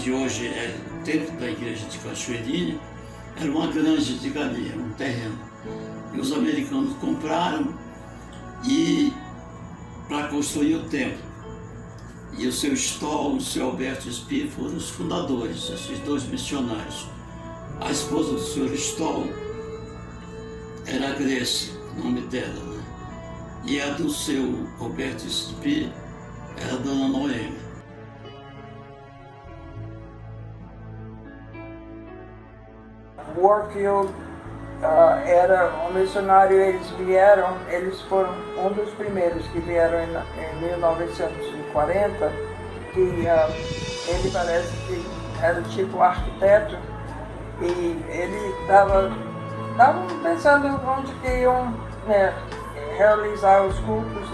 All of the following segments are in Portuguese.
onde hoje é o templo da igreja de Cachoeirinha, era uma granja de galinha, um terreno. E os americanos compraram para construir o templo. E o seu Stoll, o seu Alberto Spee foram os fundadores, esses dois missionários. A esposa do senhor Stoll era a Grace, o nome dela, né? E a do seu Alberto Spee era a dona Noemi. Warfield era um missionário, eles foram um dos primeiros que vieram em 1940, que ele parece que era tipo arquiteto, e ele estava pensando onde que iam, né, realizar os cultos,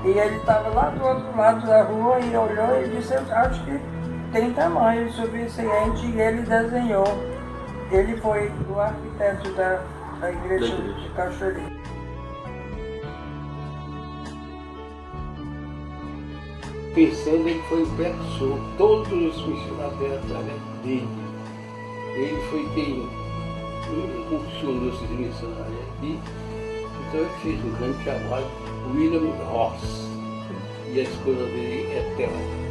e ele estava lá do outro lado da rua e olhou e disse: eu acho que tem tamanho suficiente, e ele desenhou. Ele foi o arquiteto da igreja de Cachoeirinha. Pensando, ele foi o precursor, todos os missionários eram através dele. Ele foi quem impulsionou esses missionários aqui. Então ele fez um grande trabalho, William Ross, e a esposa dele é Thelma.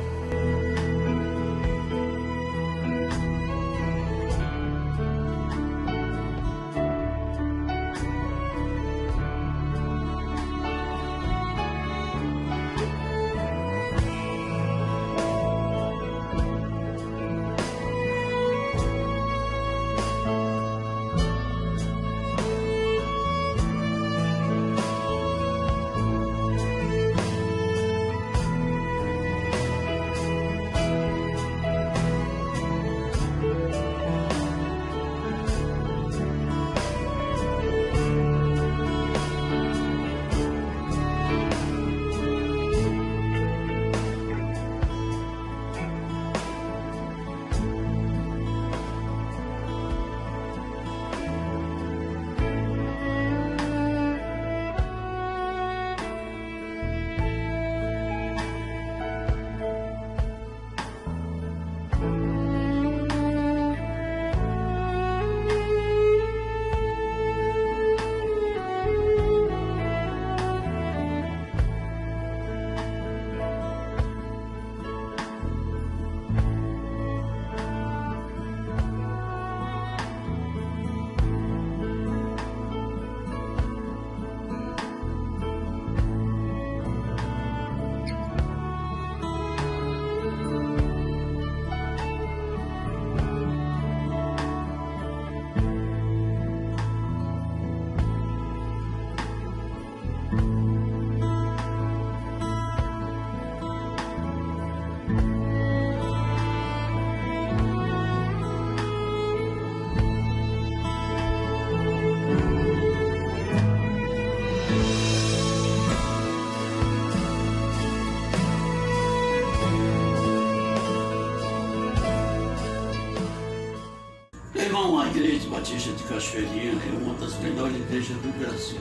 A Igreja Batista de Cachoeirinha é uma das melhores igrejas do Brasil.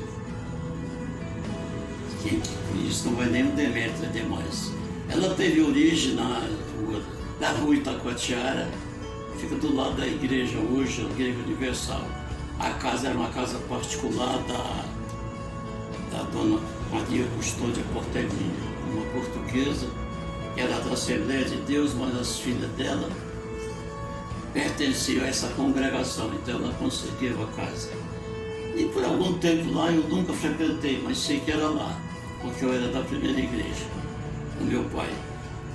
Isso não vai nem um demérito, é demais. Ela teve origem na rua Itacoatiara, fica do lado da igreja hoje, a Igreja Universal. A casa era uma casa particular da dona Maria Custódia Portelinha, uma portuguesa, que era da Assembleia de Deus, mas as filhas dela pertenciam a essa congregação, então ela conseguiu a casa. E por algum tempo lá eu nunca frequentei, mas sei que era lá, porque eu era da primeira igreja, o meu pai.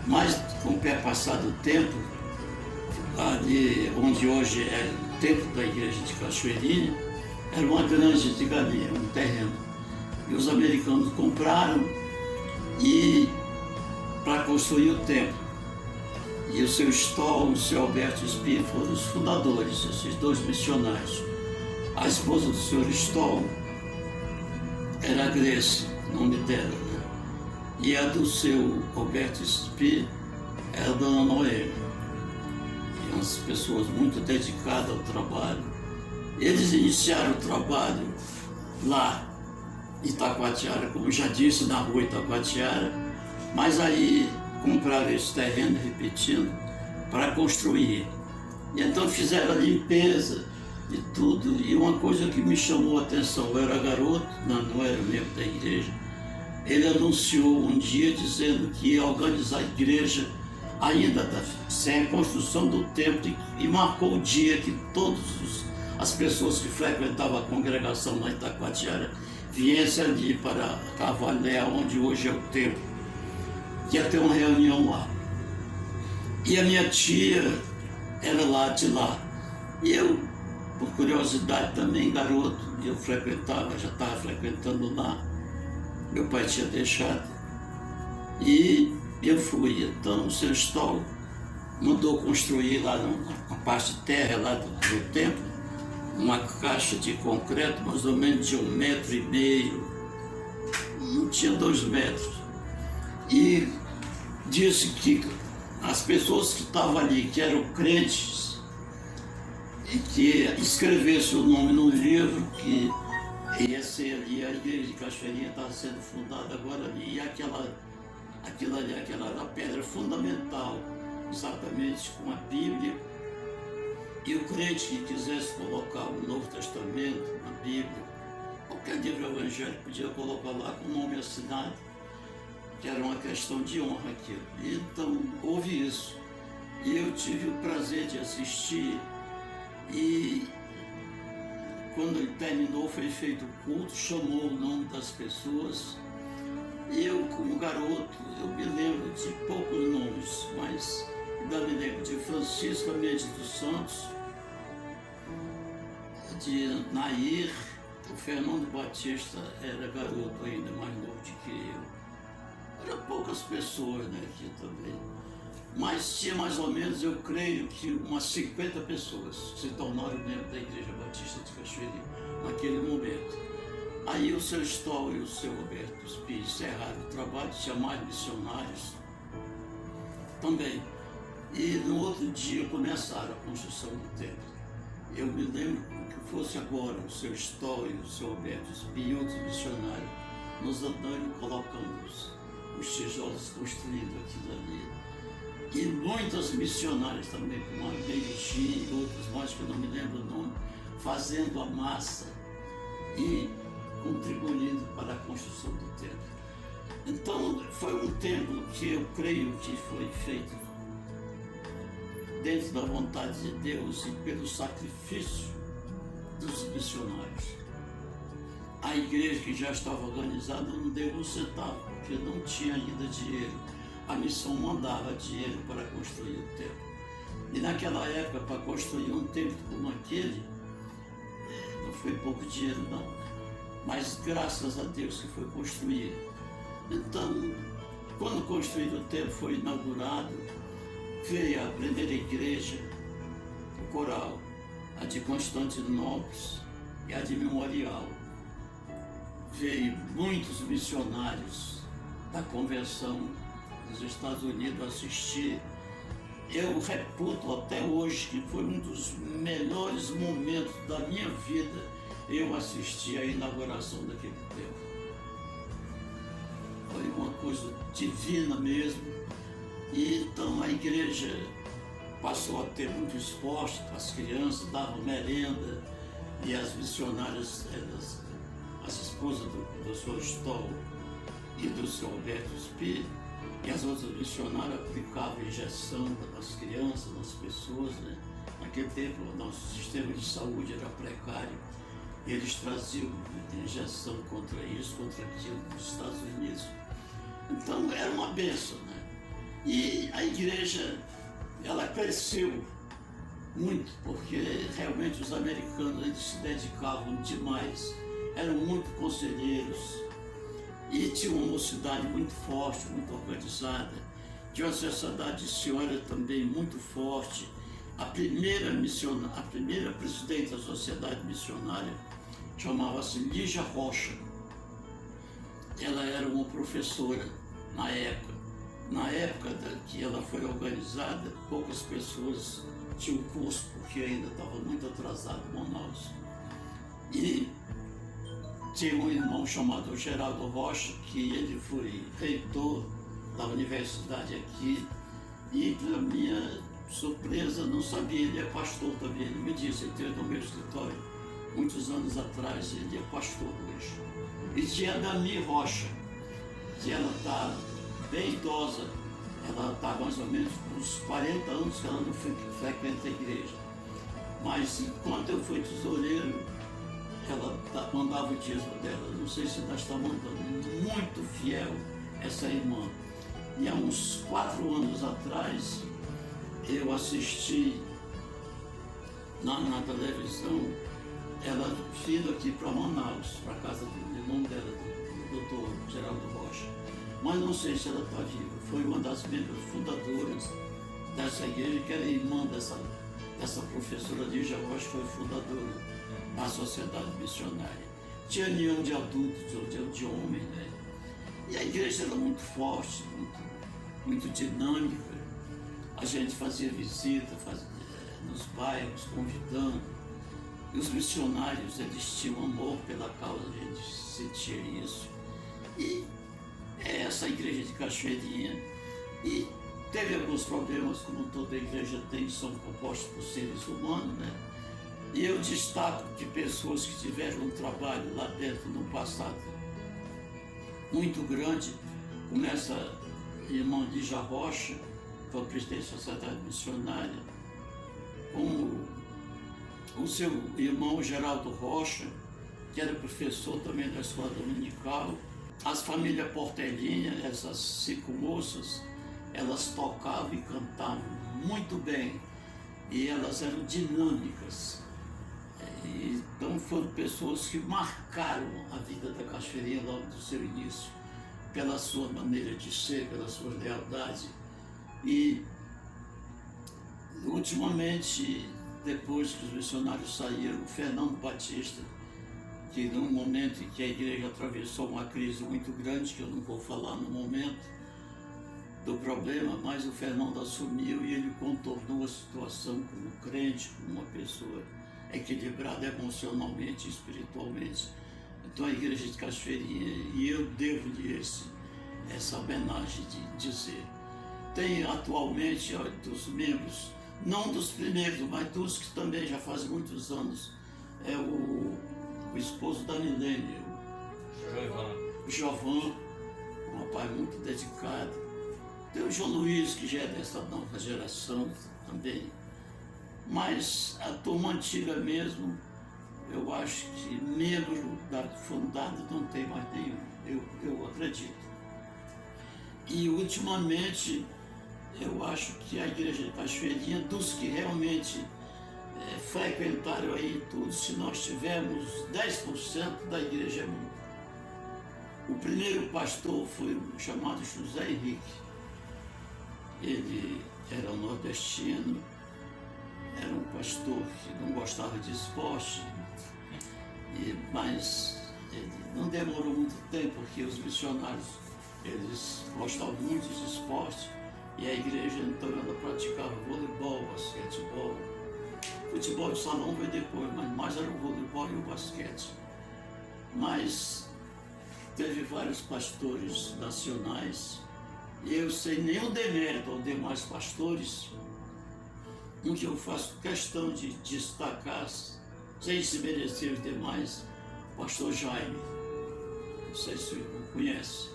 Mas com o passar do tempo, ali onde hoje é o templo da igreja de Cachoeirinha, era uma granja de galinha, um terreno. E os americanos compraram para construir o templo. E o seu Stoll, o seu Alberto Spee foram os fundadores, esses dois missionários. A esposa do senhor Stoll era a Grace, o nome dela, né? E a do seu Alberto Spee era a dona Noemi. E umas pessoas muito dedicadas ao trabalho. Eles iniciaram o trabalho lá em Itacoatiara, como já disse, na rua Itacoatiara, mas aí compraram esse terreno, repetindo, para construir. E então fizeram a limpeza de tudo. E uma coisa que me chamou a atenção, eu era garoto, não era membro da igreja, ele anunciou um dia dizendo que ia organizar a igreja ainda sem a construção do templo, e marcou o dia que todas as pessoas que frequentavam a congregação na Itacoatiara viessem ali para Cavalé, onde hoje é o templo, que ia ter uma reunião lá. E a minha tia era lá de lá. E eu, por curiosidade também, garoto, eu frequentava, já estava frequentando lá. Meu pai tinha deixado. E eu fui. Então o seu Stoll mandou construir lá na parte de terra lá do templo uma caixa de concreto mais ou menos de 1,5 metro, não tinha 2 metros. E disse que as pessoas que estavam ali, que eram crentes, e que escrevessem o nome no livro, que ia ser ali, a igreja de Cachoeirinha estava sendo fundada agora ali, e aquela era a pedra fundamental, exatamente com a Bíblia. E o crente que quisesse colocar o Novo Testamento na Bíblia, qualquer livro evangélico podia colocar lá com o nome assinado, que era uma questão de honra aquilo. Então houve isso. E eu tive o prazer de assistir, e quando ele terminou, foi feito o culto, chamou o nome das pessoas. E eu, como garoto, eu me lembro de poucos nomes, mas ainda me lembro de Francisco Mendes dos Santos, de Nair, o Fernando Batista era garoto ainda, mais novo do que eu. Eram poucas pessoas, né, aqui também. Mas tinha mais ou menos, eu creio que umas 50 pessoas se tornaram membros da Igreja Batista de Cachoeirinha naquele momento. Aí o seu Stoll e o seu Roberto Pires encerraram o trabalho, tinha mais missionários também. E no outro dia começaram a construção do templo. Eu me lembro que fosse agora o seu Stoll e o seu Roberto Pires e outros missionários nos andando e colocando os tijolos, construindo aquilo ali. E muitas missionárias também, como a Berigi e outros mais que eu não me lembro o nome, fazendo a massa e contribuindo para a construção do templo. Então foi um templo que eu creio que foi feito dentro da vontade de Deus e pelo sacrifício dos missionários. A igreja, que já estava organizada, não deu um centavo, porque não tinha ainda dinheiro. A missão mandava dinheiro para construir o templo. E naquela época, para construir um templo como aquele, não foi pouco dinheiro não, mas graças a Deus que foi construído. Então, quando construído o templo, foi inaugurado, veio a primeira igreja, o coral, a de Constantinopla e a de Memorial. Veio muitos missionários da convenção dos Estados Unidos assistir. Eu reputo até hoje que foi um dos melhores momentos da minha vida eu assisti à inauguração daquele templo. Foi uma coisa divina mesmo. E então a igreja passou a ter muito esporte para as crianças, dava merenda, e as missionárias, as esposas do Sr. Stoll e do Sr. Roberto Pires, e as outras missionárias aplicavam injeção nas crianças, nas pessoas, né? Naquele tempo o nosso sistema de saúde era precário, e eles traziam injeção contra isso, contra aquilo dos Estados Unidos. Então era uma bênção, né? E a igreja, ela cresceu muito, porque realmente os americanos, eles se dedicavam demais, eram muito conselheiros, e tinha uma mocidade muito forte, muito organizada, tinha uma sociedade de senhora também muito forte. A primeira presidente da sociedade missionária chamava-se Lígia Rocha. Ela era uma professora na época. Na época que ela foi organizada, poucas pessoas tinham curso, porque ainda estava muito atrasado Manaus. E tinha um irmão chamado Geraldo Rocha, que ele foi reitor da universidade aqui, e pela minha surpresa, não sabia, ele é pastor também. Ele me disse, ele teve no meu escritório muitos anos atrás, ele é pastor hoje. E tinha a Dani Rocha, que ela está bem idosa, ela está mais ou menos com uns 40 anos que ela não frequenta a igreja. Mas enquanto eu fui tesoureiro, ela mandava o dízimo dela. Não sei se ela está mandando, muito fiel essa irmã. E há uns 4 anos atrás, eu assisti na televisão, ela vindo aqui para Manaus, para a casa do irmão dela, do doutor Geraldo Rocha. Mas não sei se ela está viva. Foi uma das membros fundadoras dessa igreja, que era irmã dessa professora Lígia Rocha, foi fundadora da Sociedade Missionária. Tinha união de adultos, de homens, né? E a igreja era muito forte, muito dinâmica. A gente fazia visita nos bairros, convidando. E os missionários, eles tinham amor pela causa, a gente sentia isso. E é essa igreja de Cachoeirinha. E teve alguns problemas, como toda igreja tem, são compostos por seres humanos, né? E eu destaco de pessoas que tiveram um trabalho lá dentro no passado muito grande, como essa irmã Lígia Rocha, que foi presidente da Sociedade Missionária, como o seu irmão Geraldo Rocha, que era professor também da escola dominical. As famílias Portelinha, essas 5 moças, elas tocavam e cantavam muito bem, e elas eram dinâmicas. Então foram pessoas que marcaram a vida da Cachoeirinha logo do seu início, pela sua maneira de ser, pela sua lealdade. E ultimamente, depois que os missionários saíram, o Fernando Batista, que num momento em que a igreja atravessou uma crise muito grande, que eu não vou falar no momento do problema, mas o Fernando assumiu e ele contornou a situação como crente, como uma pessoa equilibrada emocionalmente e espiritualmente. Então a igreja de Cachoeirinha, e eu devo-lhe essa homenagem de dizer. Tem atualmente dos membros, não dos primeiros, mas dos que também já fazem muitos anos, é o esposo da Milene, o Jovan, um rapaz muito dedicado. Tem o João Luiz, que já é dessa nova geração também. Mas a turma antiga mesmo, eu acho que membro fundado não tem mais nenhum, eu acredito. E ultimamente, eu acho que a igreja de Cachoeirinha, dos que realmente frequentaram aí tudo, se nós tivermos 10% da igreja é muito. O primeiro pastor foi o chamado José Henrique. Ele era um nordestino, era um pastor que não gostava de esporte, mas ele não demorou muito tempo, porque os missionários eles gostavam muito de esporte, e a igreja então ela praticava voleibol, basquetebol. Futebol de salão veio depois, mas mais era o voleibol e o basquete. Mas teve vários pastores nacionais, e eu sei nenhum demérito aos demais pastores, em que eu faço questão de destacar, sem se merecer os demais, o pastor Jaime. Não sei se o conhece.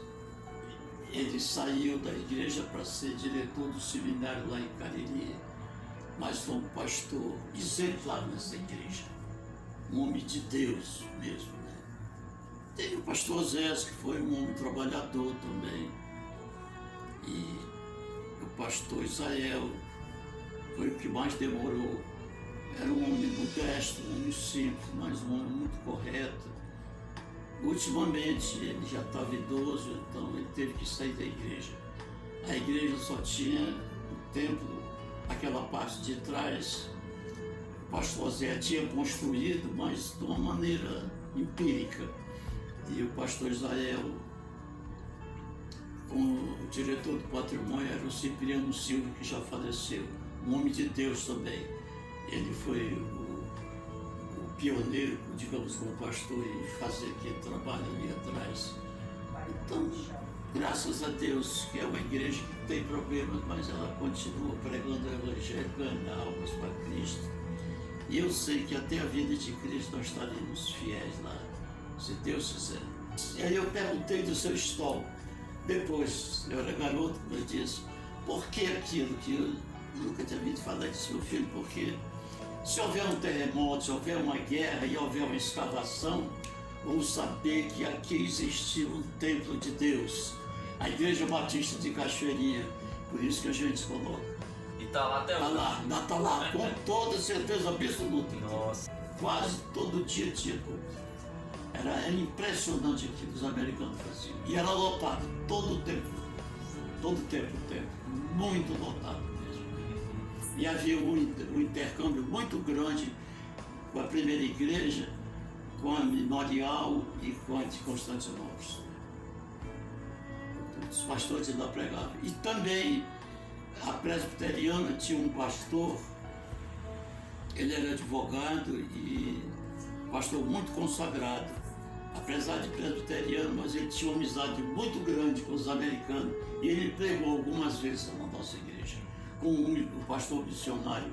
Ele saiu da igreja para ser diretor do seminário lá em Cariri, mas foi um pastor exemplar nessa igreja, um homem de Deus mesmo, né? Teve o pastor Zés, que foi um homem trabalhador também, e o pastor Israel foi o que mais demorou. Era um homem modesto, um homem simples, mas um homem muito correto. Ultimamente ele já estava idoso, então ele teve que sair da igreja. A igreja só tinha o templo, aquela parte de trás. O pastor Zé tinha construído, mas de uma maneira empírica. E o pastor Israel, com o diretor do patrimônio, era o Cipriano Silva, que já faleceu, um homem de Deus também. Ele foi o pioneiro, digamos, como pastor, em fazer aquele trabalho ali atrás. Então, graças a Deus, que é uma igreja que tem problemas, mas ela continua pregando o Evangelho, ganhando almas para Cristo. E eu sei que até a vida de Cristo nós estaremos fiéis lá, se Deus quiser. E aí eu perguntei do seu estômago. Depois, eu era garoto, eu disse, por que aquilo que eu nunca tinha ouvido falar disso, meu filho? Porque se houver um terremoto, se houver uma guerra e houver uma escavação, vamos saber que aqui existiu um templo de Deus, a Igreja Batista de Cachoeirinha, por isso que a gente coloca. E tá lá até hoje? Tá lá, com toda certeza absoluta. Nossa. Quase todo dia tinha culto. Era impressionante o que os americanos faziam. E era lotado, todo o tempo. Todo o tempo, muito lotado mesmo. E havia um intercâmbio muito grande com a primeira igreja, com a Memorial e com a de Constantinopla. Os pastores ainda pregavam. E também a presbiteriana tinha um pastor, ele era advogado e pastor muito consagrado, apesar de presbiteriano, mas ele tinha uma amizade muito grande com os americanos e ele pregou algumas vezes na nossa igreja, com o pastor missionário,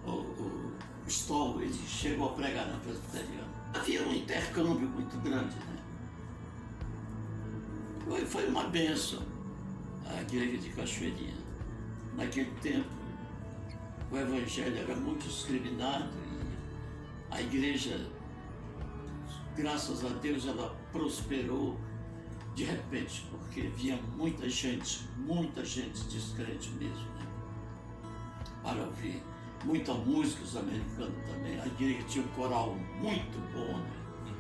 o Stoll, ele chegou a pregar na presbiteriana. Havia um intercâmbio muito grande, né? Foi uma bênção a igreja de Cachoeirinha. Naquele tempo, o evangelho era muito discriminado e a igreja, graças a Deus, ela prosperou de repente, porque vinha muita gente descrente mesmo, né? Para ouvir. Muita música, os americanos também. A igreja tinha um coral muito bom, né?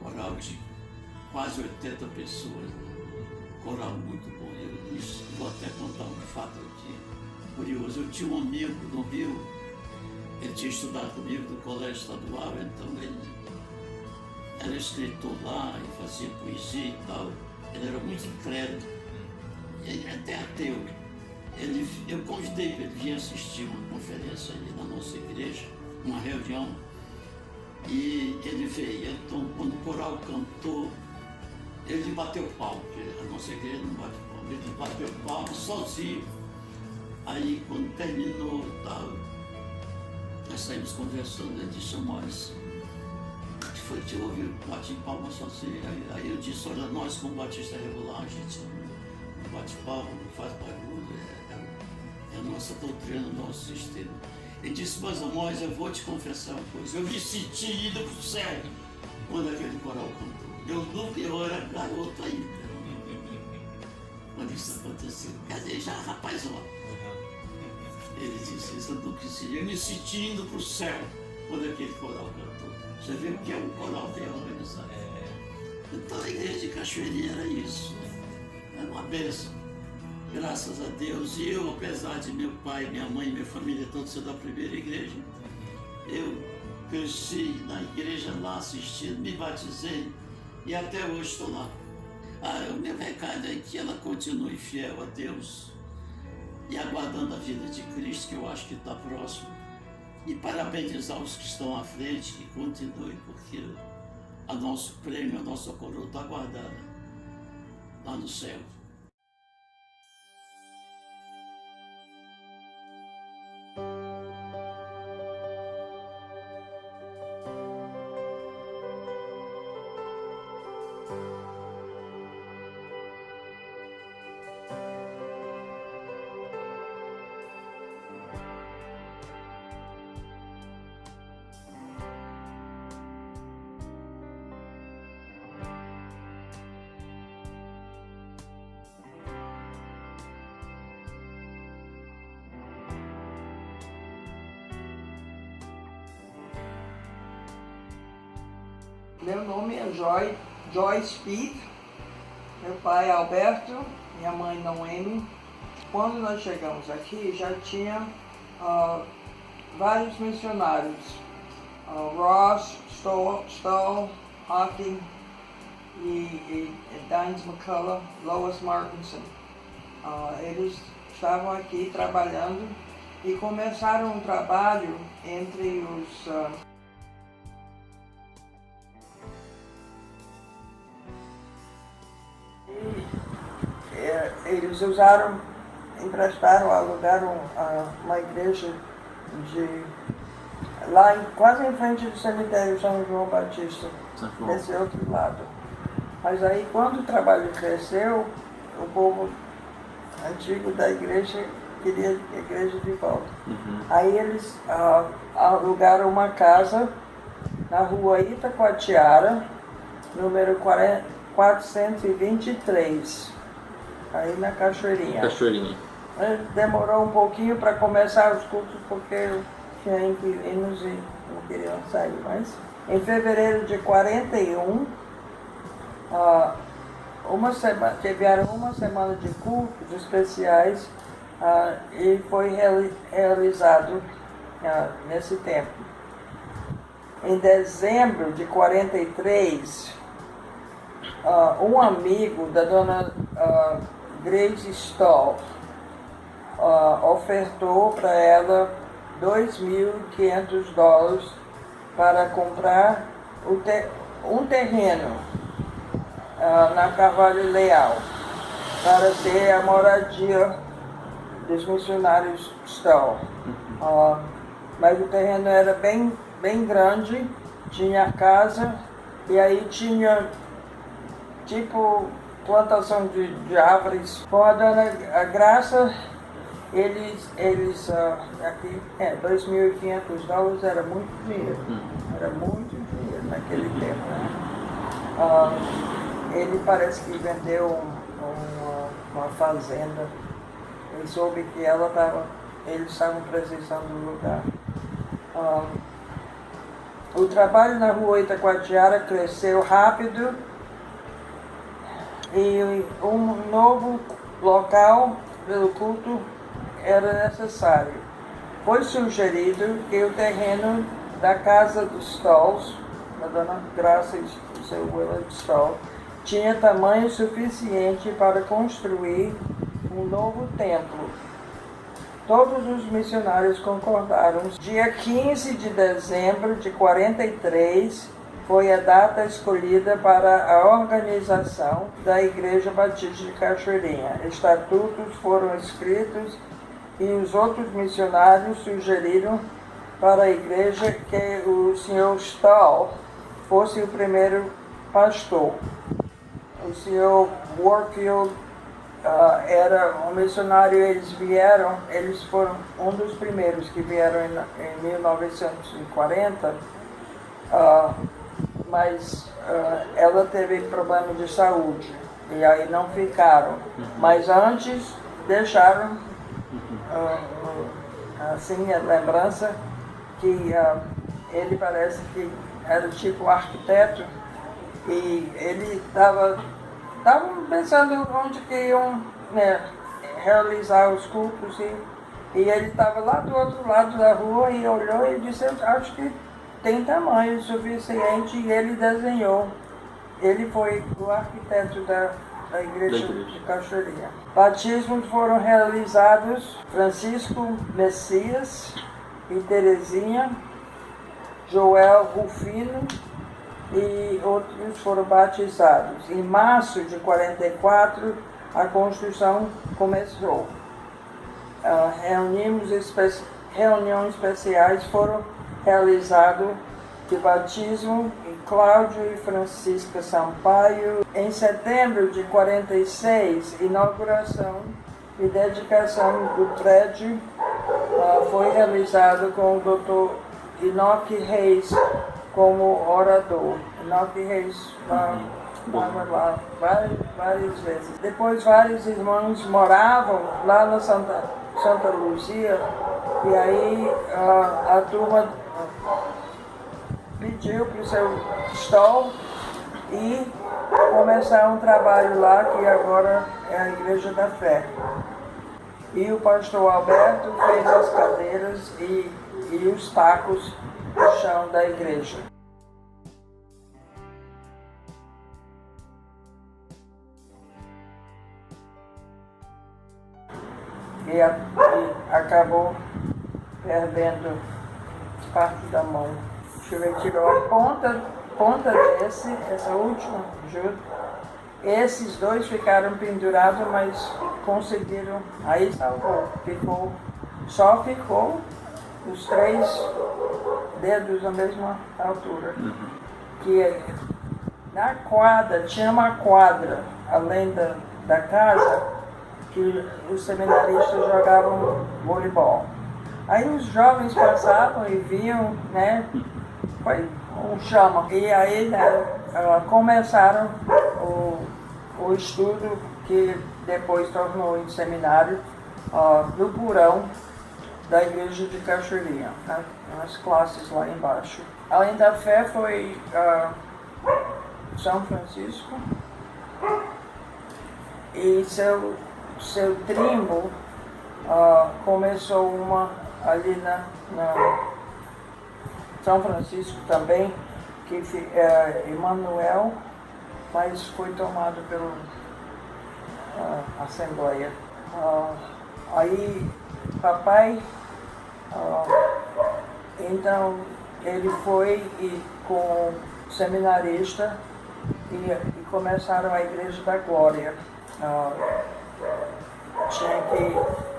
Coral de quase 80 pessoas, né? Coral muito bom. Eu vou até contar um fato aqui curioso. Eu tinha um amigo no Rio, ele tinha estudado comigo no colégio estadual, então ele era escritor lá e fazia poesia e tal. Ele era muito incrédulo, ele era até ateu. Eu convidei para ele vir assistir uma conferência ali na nossa igreja, uma reunião, e ele veio. Então, quando o coral cantou, ele bateu palma, porque a nossa igreja não bate palma, ele bateu palma sozinho. Aí, quando terminou e tal, nós saímos conversando, ele disse, mas o que foi que eu ouvi bate palma sozinho? Aí eu disse, olha, nós como Batista Regular, a gente não bate palma, não faz barulho, é a nossa doutrina, o nosso sistema. Ele disse, mas Amós, eu vou te confessar uma coisa, eu me senti indo para o céu quando aquele coral cantou. Eu era garoto ainda, quando isso aconteceu. Quer dizer, já rapaz, ó. Ele disse isso, eu me senti indo para o céu quando aquele coral cantou. Você vê o que é um coral bem organizado. Então a igreja de Cachoeirinha era isso, né? Era uma bênção. Graças a Deus, e eu, apesar de meu pai, minha mãe, minha família todos ser da primeira igreja, eu cresci na igreja lá assistindo, me batizei e até hoje estou lá. O meu recado é que ela continue fiel a Deus e aguardando a vida de Cristo, que eu acho que está próximo, e parabenizar os que estão à frente, que continuem, porque o nosso prêmio, a nossa coroa está guardada lá no céu. Meu nome é Joyce Speed, meu pai é Alberto, minha mãe Noemi. Quando nós chegamos aqui já tinha vários missionários, Ross, Stoll, Hawking e Dines McCullough, Lois Martinson. Eles estavam aqui trabalhando e começaram um trabalho entre os eles emprestaram, alugaram uma igreja lá quase em frente do cemitério São João Batista, desse outro lado. Mas aí quando o trabalho cresceu, o povo antigo da igreja queria a igreja de volta. Aí eles alugaram uma casa na rua Itacoatiara, número 423, aí na Cachoeirinha. Demorou um pouquinho para começar os cultos porque tinha inquilinos e não queriam sair, mas em fevereiro de 41, tiveram uma semana de cultos especiais e foi realizado nesse tempo. Em dezembro de 43, um amigo da dona Grace Stoll ofertou para ela $2.500 para comprar um terreno na Carvalho Leal para ser a moradia dos missionários Stoll. Mas o terreno era bem grande, tinha casa e aí tinha tipo plantação de árvores. Com a dona Graça, eles aqui, $2.500 era muito dinheiro. Era muito dinheiro naquele tempo, né? Ele parece que vendeu uma fazenda. Ele soube que eles estavam precisando do lugar. O trabalho na rua Itacoatiara cresceu rápido e um novo local pelo culto era necessário. Foi sugerido que o terreno da casa dos Stalls, da dona Graça e do seu Willard Stall, tinha tamanho suficiente para construir um novo templo. Todos os missionários concordaram. Dia 15 de dezembro de 43 foi a data escolhida para a organização da Igreja Batista de Cachoeirinha. Estatutos foram escritos e os outros missionários sugeriram para a igreja que o Sr. Stall fosse o primeiro pastor. O Sr. Warfield era um missionário, eles foram um dos primeiros que vieram em 1940, mas ela teve problema de saúde e aí não ficaram. Mas antes deixaram assim a lembrança que ele parece que era tipo arquiteto e ele estavam pensando onde que iam realizar os cultos e ele estava lá do outro lado da rua e olhou e disse, eu acho que tem tamanho suficiente, e ele desenhou. Ele foi o arquiteto da igreja de Cachoeirinha. Batismos foram realizados Francisco Messias e Terezinha, Joel Rufino e outros foram batizados. Em março de 44, a construção começou. Reuniões especiais foram realizadas de batismo em Cláudio e Francisca Sampaio. Em setembro de 46, inauguração e dedicação do prédio foi realizado com o Dr. Enoque Reis como orador. Enoque Reis estava lá várias vezes. Depois vários irmãos moravam lá na Santa Luzia e aí a turma pediu para o seu Stoll e começar um trabalho lá que agora é a Igreja da Fé. E o pastor Alberto fez as cadeiras e os tacos no chão da igreja. E acabou perdendo parte da mão. Deixa eu ver, tirou a ponta essa última, juro. Esses dois ficaram pendurados, mas conseguiram, aí salvou. Só ficou os 3 dedos da mesma altura. Que na quadra, tinha uma quadra além da casa, que os seminaristas jogavam voleibol. Aí os jovens passavam e viam, né, foi um chama. E aí, né, começaram o estudo que depois tornou em seminário no porão da igreja de Cachoeirinha, né, nas classes lá embaixo. Além da fé foi São Francisco e seu trimbo começou uma ali na São Francisco também, que Emmanuel, mas foi tomado pela Assembleia. Aí papai, então ele foi com o seminarista e começaram a Igreja da Glória. Tinha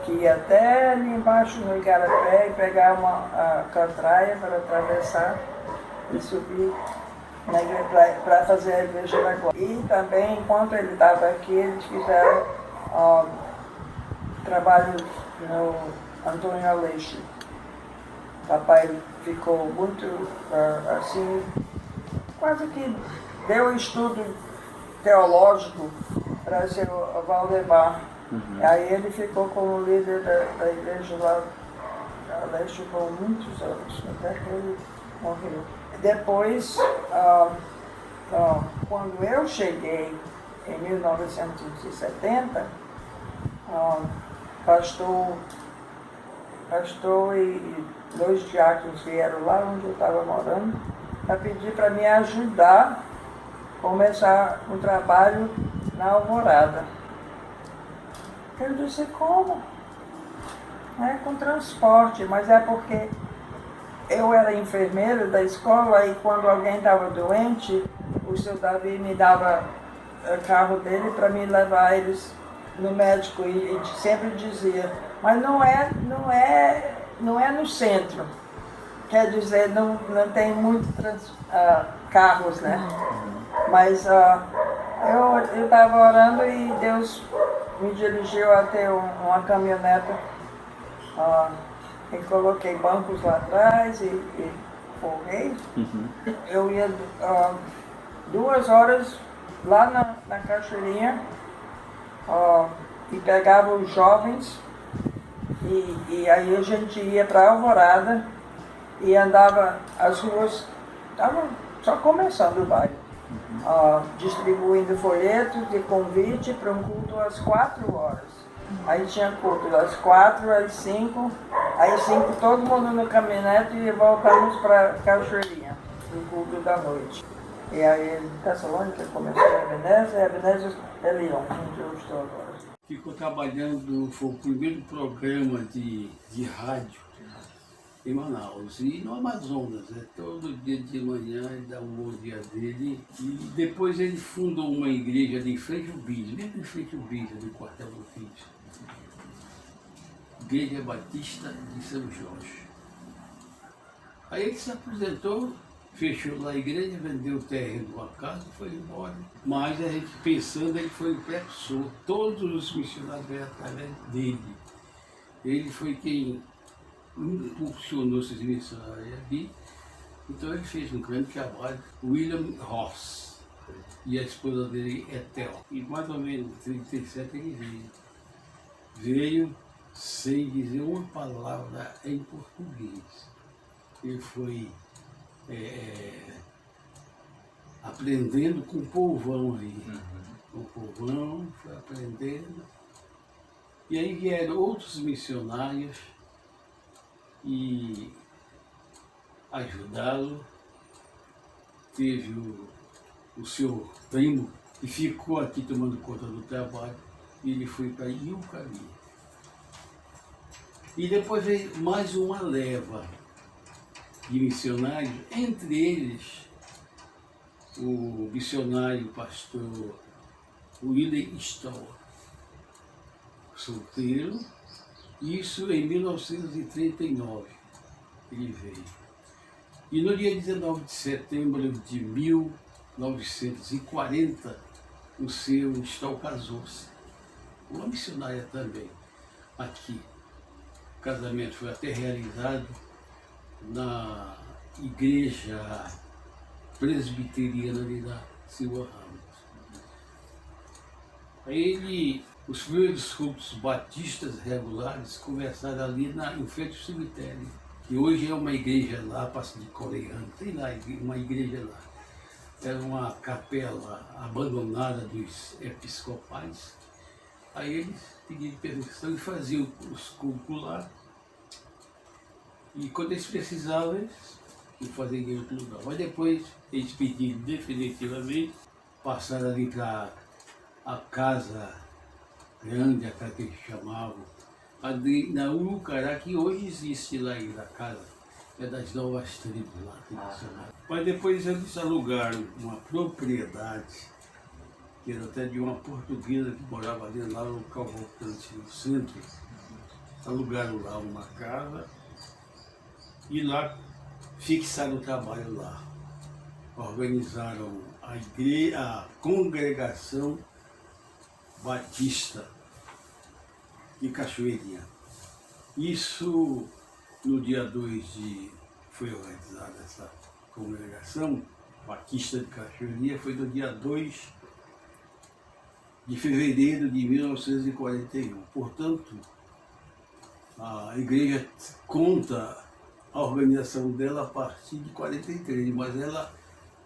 que ir até ali embaixo no Igarapé e pegar uma catraia para atravessar e subir para fazer a Igreja da Glória. E também, enquanto ele estava aqui, eles fizeram trabalho no Antônio Aleixo. Papai ficou muito assim, quase que deu estudo teológico para ser o Valdemar. Aí ele ficou como líder da igreja lá da Leste por muitos anos, até que ele morreu. Depois, quando eu cheguei em 1970, pastor e 2 diáconos vieram lá onde eu estava morando para pedir para me ajudar a começar um trabalho na Alvorada. Eu disse, como? Com transporte, mas é porque eu era enfermeira da escola e quando alguém estava doente, o seu Davi me dava o carro dele para me levar eles no médico e sempre dizia, mas não é no centro. Quer dizer, não tem muitos carros, né? Mas eu estava orando e Deus me dirigiu até uma caminhoneta e coloquei bancos lá atrás e forrei. Eu ia 2 horas lá na Cachoeirinha e pegava os jovens e aí a gente ia para Alvorada e andava, as ruas estavam só começando o bairro. Distribuindo folhetos de convite para um culto às 4 horas. Aí tinha culto das 4 às 5, aí 5 todo mundo no caminhonete e voltamos para Cachoeirinha, no culto da noite. E aí Tessalônica começou a Ebenezer, e Ebenezer é Leão, onde eu estou agora. Ficou trabalhando, foi o primeiro programa de rádio em Manaus e no Amazonas, todo dia de manhã ele dá um bom dia dele e depois ele fundou uma igreja ali em frente ao Bíblia, mesmo em frente ao Bíblia, no quartel do Filho, Igreja Batista de São Jorge. Aí ele se apresentou, fechou lá a igreja, vendeu o terreno de uma casa e foi embora. Mas a gente pensando, ele foi o precursor, todos os missionários veio através dele. Ele foi quem impulsionou esses missionários aqui, então ele fez um grande trabalho. William Ross e a esposa dele é Theo. E mais ou menos em 37 ele veio sem dizer uma palavra em português. Ele foi aprendendo com o povão aí. O povão foi aprendendo. E aí vieram outros missionários e ajudá-lo. Teve o seu primo que ficou aqui tomando conta do trabalho e ele foi para Iucari. E depois veio mais uma leva de missionários, entre eles o missionário pastor William Stoll, solteiro, isso em 1939 ele veio. E no dia 19 de setembro de 1940, o seu Stoll casou-se. Uma missionária também, aqui. O casamento foi até realizado na igreja presbiteriana ali da Silva Ramos. Os primeiros cultos batistas regulares começaram ali em frente ao cemitério, que hoje é uma igreja lá, Passo de Coreano, tem lá uma igreja lá. Era uma capela abandonada dos episcopais. Aí eles pediram permissão e faziam os cultos lá. E quando eles precisavam, eles iam fazer em outro lugar. Mas depois eles pediram definitivamente, passaram ali para a casa grande, aquela que eles chamavam, ali na Urucará, que hoje existe lá ainda, a casa, é das novas tribos lá. Mas depois eles alugaram uma propriedade, que era até de uma portuguesa que morava ali lá no Cavalcante, no centro. Alugaram lá uma casa e lá fixaram o trabalho lá. Organizaram a igreja, a congregação batista de Cachoeirinha. Isso no dia 2 foi organizada essa congregação batista de Cachoeirinha, foi no dia 2 de fevereiro de 1941. Portanto, a igreja conta a organização dela a partir de 43, mas ela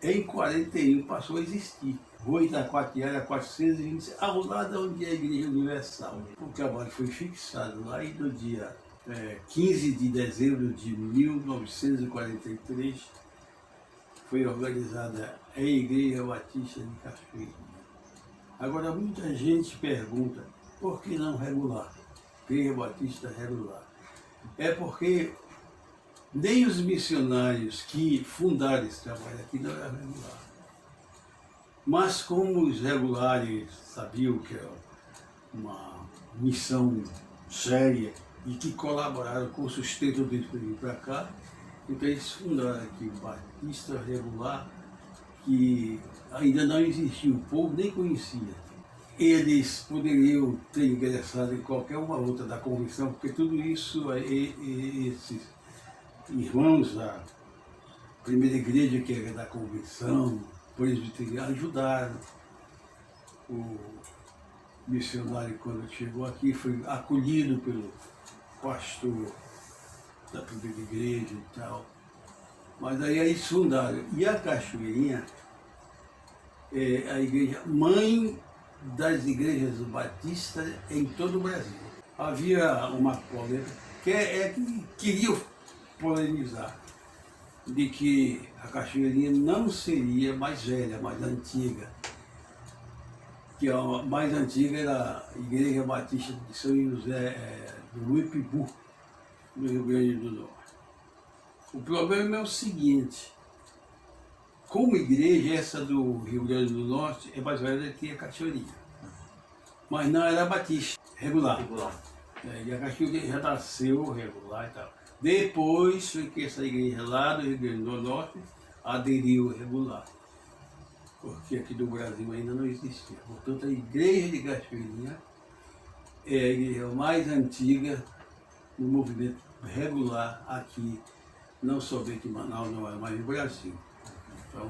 em 41 passou a existir. Rua Itacoatiara 420, ao lado onde é a Igreja Universal. O trabalho foi fixado lá e no dia 15 de dezembro de 1943 foi organizada a Igreja Batista de Cachoeirinha. Agora, muita gente pergunta, por que não regular? Igreja Batista regular. É porque nem os missionários que fundaram esse trabalho aqui não eram regulares. Mas como os regulares sabiam que era uma missão séria e que colaboraram com o sustento deles para vir para cá, então eles fundaram aqui o Batista Regular, que ainda não existia, o povo nem conhecia. Eles poderiam ter ingressado em qualquer uma outra da convenção, porque tudo isso, esses irmãos da primeira igreja, que era da convenção, presbiteriana, ajudaram. O missionário, quando chegou aqui, foi acolhido pelo pastor da primeira igreja e tal. Mas aí eles fundaram. E a Cachoeirinha é a igreja mãe das igrejas batistas em todo o Brasil. Havia uma polêmica que queriam polemizar de que a Cachoeirinha não seria mais velha, mais antiga. Que a mais antiga era a Igreja Batista de São José do Ipibu, no Rio Grande do Norte. O problema é o seguinte: como igreja, essa do Rio Grande do Norte é mais velha que a Cachoeirinha. Mas não era batista, regular. E a Cachoeirinha já nasceu regular e tal. Depois foi que essa igreja lá do Rio Grande do Norte aderiu regular. Porque aqui do Brasil ainda não existia. Portanto, a igreja de Cachoeirinha é a igreja mais antiga no movimento regular aqui, não somente em Manaus, não, mas no Brasil. Então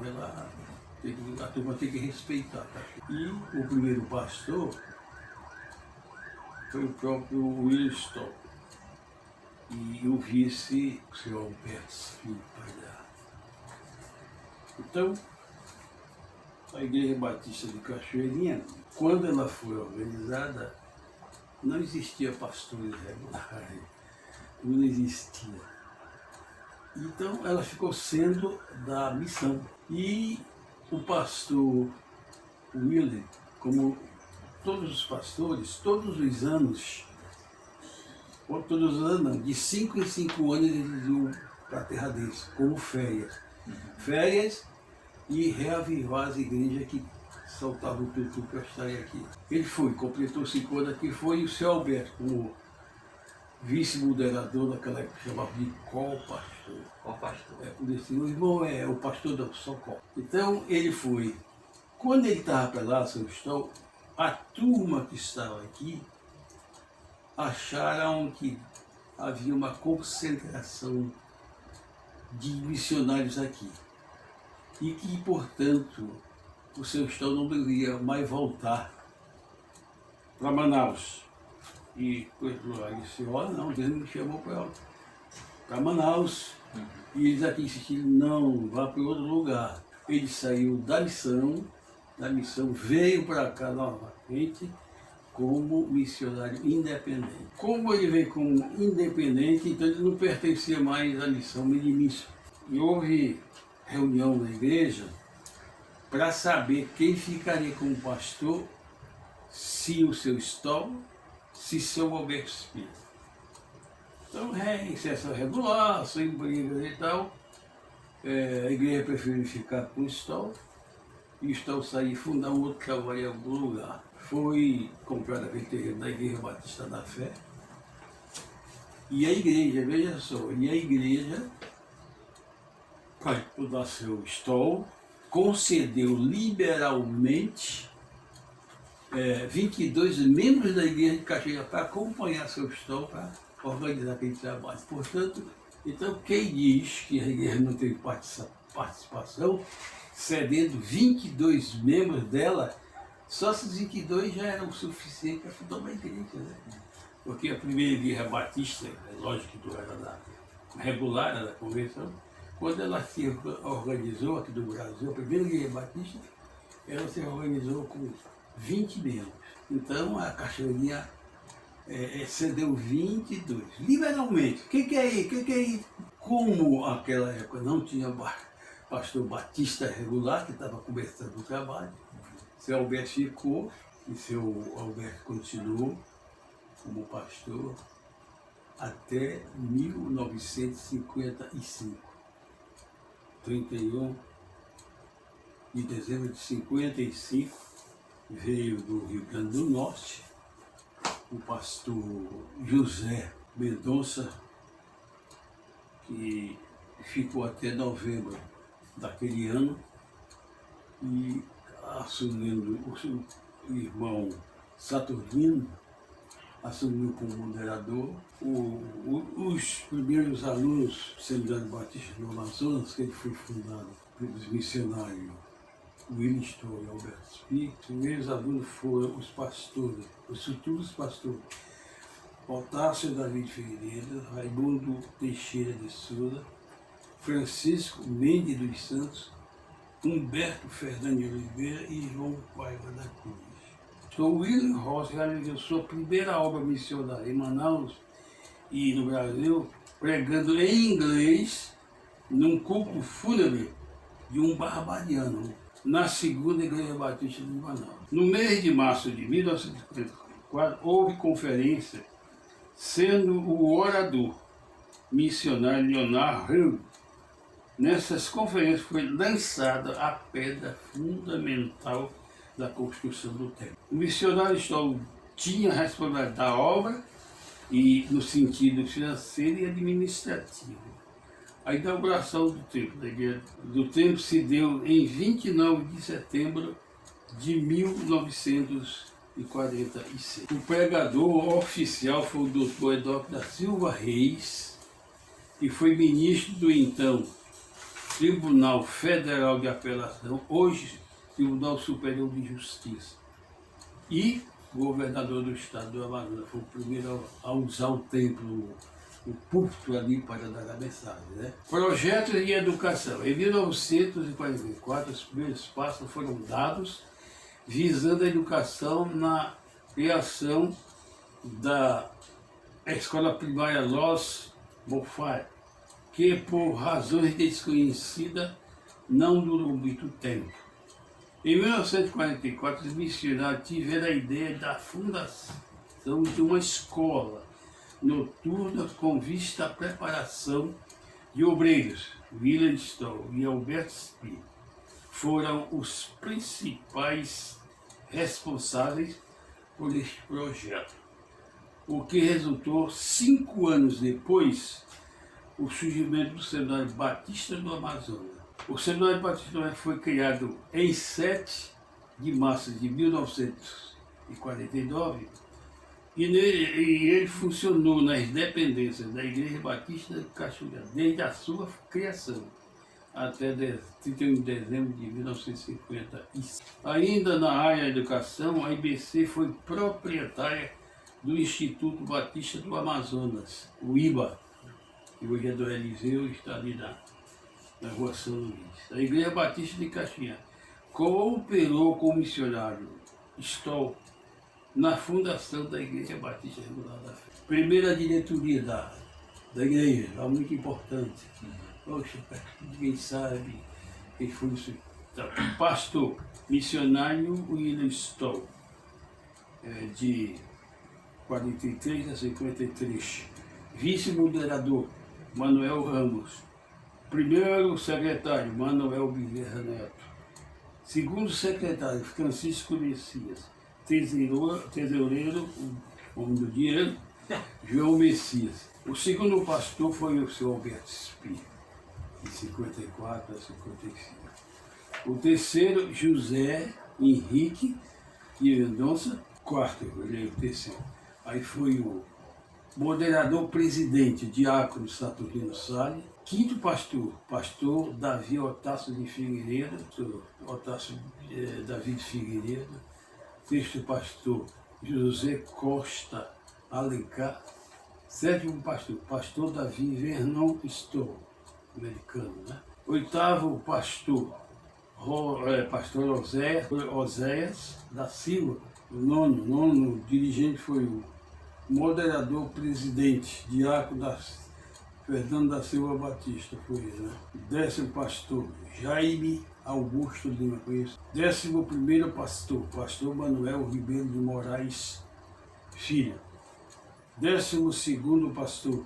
a turma tem que respeitar. Tá? E o primeiro pastor foi o próprio William Stoll. E o vice, o senhor Alberto Filho, pai dela. Então, a Igreja Batista de Cachoeirinha, quando ela foi organizada, não existia pastores regulares, não existia. Então, ela ficou sendo da missão. E o pastor William, como todos os pastores, todos os anos, não, de 5 em 5 anos eles iam para a terra deles, como férias. Férias e reavivar as igrejas que soltava o tutu que eu estaria aqui. Ele foi, completou 5 anos aqui, foi o seu Alberto, como vice-moderador daquela época, chamava de co-pastor. Co-pastor. Por isso, o irmão é o pastor da Socó. Então ele foi. Quando ele estava para lá, seu Estão, a turma que estava aqui acharam que havia uma concentração de missionários aqui. E que, portanto, o seu Estão não deveria mais voltar para Manaus. E aí disse, olha, não, Deus me chamou para Manaus. E eles aqui insistiram, não, vá para outro lugar. Ele saiu da missão, veio para cá novamente como missionário independente. Como ele veio como independente, então ele não pertencia mais à missão minimismo. E houve reunião na igreja para saber quem ficaria como pastor, se o seu Estão, se seu Alberto Espírito. Então, em sessão regular, sem brigas e tal, a igreja preferiu ficar com o Estão, e o Estão sair e fundar um outro trabalho em algum lugar. Foi comprar aquele terreno da Igreja Batista da Fé, e a igreja, veja só, para dar seu Estão, concedeu liberalmente 22 membros da igreja de Caxias para acompanhar seu Estão para organizar aquele trabalho. Portanto, então quem diz que a igreja não teve participação, cedendo 22 membros dela, só esses 22 já eram o suficiente para fundar uma igreja, né? Porque a primeira igreja batista, lógico que era da regular, era da convenção, quando ela se organizou aqui do Brasil, a primeira igreja batista, ela se organizou com 20 membros. Então a Cachoeirinha cedeu 22, liberalmente. O que é isso? Como naquela época não tinha pastor batista regular, que estava começando o trabalho, seu Alberto ficou, e seu Alberto continuou como pastor até 1955. 31 de dezembro de 55, veio do Rio Grande do Norte o pastor José Mendonça, que ficou até novembro daquele ano, e assumindo o irmão Saturnino, assumiu como moderador. Os primeiros alunos do Seminário Batista do Amazonas, que ele foi fundado pelos missionários Williston e Alberto Espírito, os primeiros alunos foram os pastores, os futuros pastores, Otácio David Figueiredo, Raimundo Teixeira de Souza, Francisco Mendes dos Santos, Humberto Fernando de Oliveira e João Paiva da Cruz. O William Ross realizou sua primeira obra missionária em Manaus e no Brasil, pregando em inglês num culto fúnebre de um barbadiano, na segunda Igreja Batista de Manaus. No mês de março de 1954, houve conferência, sendo o orador missionário Leonard Hill. Nessas conferências foi lançada a pedra fundamental da construção do templo. O missionário Estão tinha a responsabilidade da obra e no sentido financeiro e administrativo. A inauguração do templo se deu em 29 de setembro de 1946. O pregador oficial foi o Dr. Edóquio da Silva Reis, que foi ministro do então Tribunal Federal de Apelação, hoje Tribunal Superior de Justiça, e governador do estado do Amazonas. Foi o primeiro a usar o templo, o púlpito ali para dar a mensagem, né? Projetos de educação. Em 1944, os primeiros passos foram dados visando a educação na criação da escola primária Los Bofai, que por razões desconhecidas não durou muito tempo. Em 1944, os missionários tiveram a ideia da fundação de uma escola noturna com vista à preparação de obreiros, Williston e Alberto Espírito. foram os principais responsáveis por este projeto, o que resultou 5 anos depois o surgimento do Seminário Batista do Amazonas. O Seminário Batista do Amazonas foi criado em 7 de março de 1949 e ele funcionou nas dependências da Igreja Batista de Cachoeira desde a sua criação até 31 de dezembro de 1956. Ainda na área da educação, a IBC foi proprietária do Instituto Batista do Amazonas, o IBA, que hoje é do Eliseu e está ali na Rua São Luís. A Igreja Batista de Caxias cooperou com o missionário Stoll na fundação da Igreja Batista Regular da Fé. Primeira diretoria da igreja, é muito importante. Poxa, ninguém sabe quem foi isso. Pastor missionário William Stoll, de 43 a 53. Vice-moderador Manuel Ramos. Primeiro secretário Manuel Bezerra Neto. Segundo secretário Francisco Messias. Tesoureiro, o homem do dinheiro, João Messias. O segundo pastor foi o seu Alberto Espírito, de 54 a 55. O terceiro, José Henrique de Mendonça. Quarto, ele é o terceiro. Aí foi o moderador presidente, diácono Saturnino Salles. Quinto pastor, pastor Davi Otácio de Figueiredo, Davi de Figueiredo. Sexto pastor, José Costa Alencar. Sétimo pastor, pastor Davi Vernon Stoll, americano, né? Oitavo pastor, pastor Oséias da Silva. O nono dirigente foi o moderador presidente, diácono Fernando da Silva Batista, foi ele, né? 10º pastor, Jaime Augusto Lima, conheço. 11º pastor, pastor Manuel Ribeiro de Moraes Filho. 12º pastor,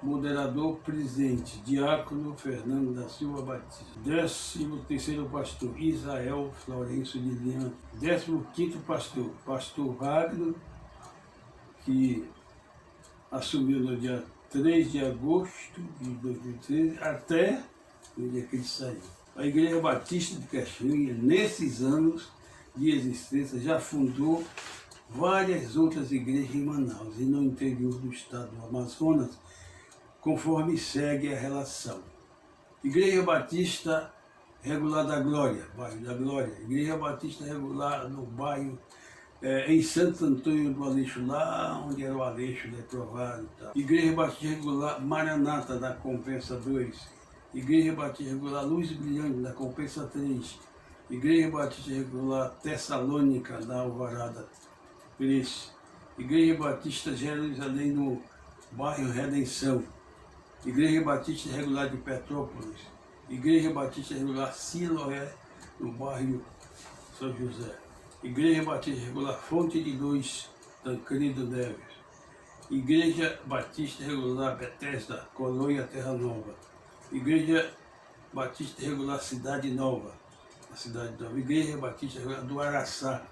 moderador presidente, diácono Fernando da Silva Batista. 13º pastor, Israel Florencio de Lima. 15º pastor, pastor Wagner, que assumiu no dia 3 de agosto de 2013, até o dia que ele saiu. A Igreja Batista de Cachoeira, nesses anos de existência, já fundou várias outras igrejas em Manaus e no interior do estado do Amazonas, conforme segue a relação. Igreja Batista Regular da Glória, bairro da Glória. Igreja Batista Regular no bairro em Santo Antônio do Aleixo, lá onde era o Aleixo reprovado. Tá? Igreja Batista Regular Maranata, da Compensa 2. Igreja Batista Regular Luz Brilhante, da Compensa 3. Igreja Batista Regular Tessalônica, da Alvarada 3. Igreja Batista Jerusalém, no bairro Redenção. Igreja Batista Regular de Petrópolis. Igreja Batista Regular Siloé, no bairro São José. Igreja Batista Regular Fonte de Luz, Tancredo Neves. Igreja Batista Regular Bethesda, Colônia Terra Nova. Igreja Batista Regular Cidade Nova, a Cidade Nova. Igreja Batista Regular do Araçá,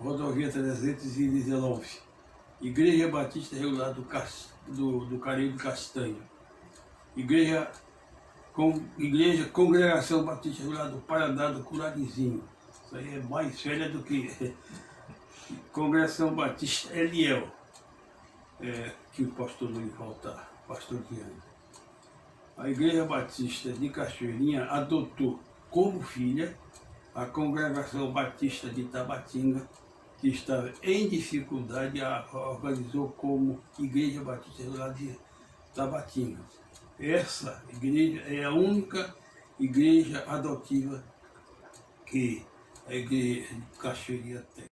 Rodovia 319. Igreja Batista Regular do Caribe Castanho. Igreja Congregação Batista Regular do Paraná do Curarizinho. Isso aí é mais velha do que Congregação Batista Eliel, que o pastor Luiz Voltar, pastor Diano. A Igreja Batista de Cachoeirinha adotou como filha a Congregação Batista de Tabatinga, que estava em dificuldade, a organizou como Igreja Batista lá de Tabatinga. Essa igreja é a única igreja adotiva que a Igreja de Cachoeirinha tem.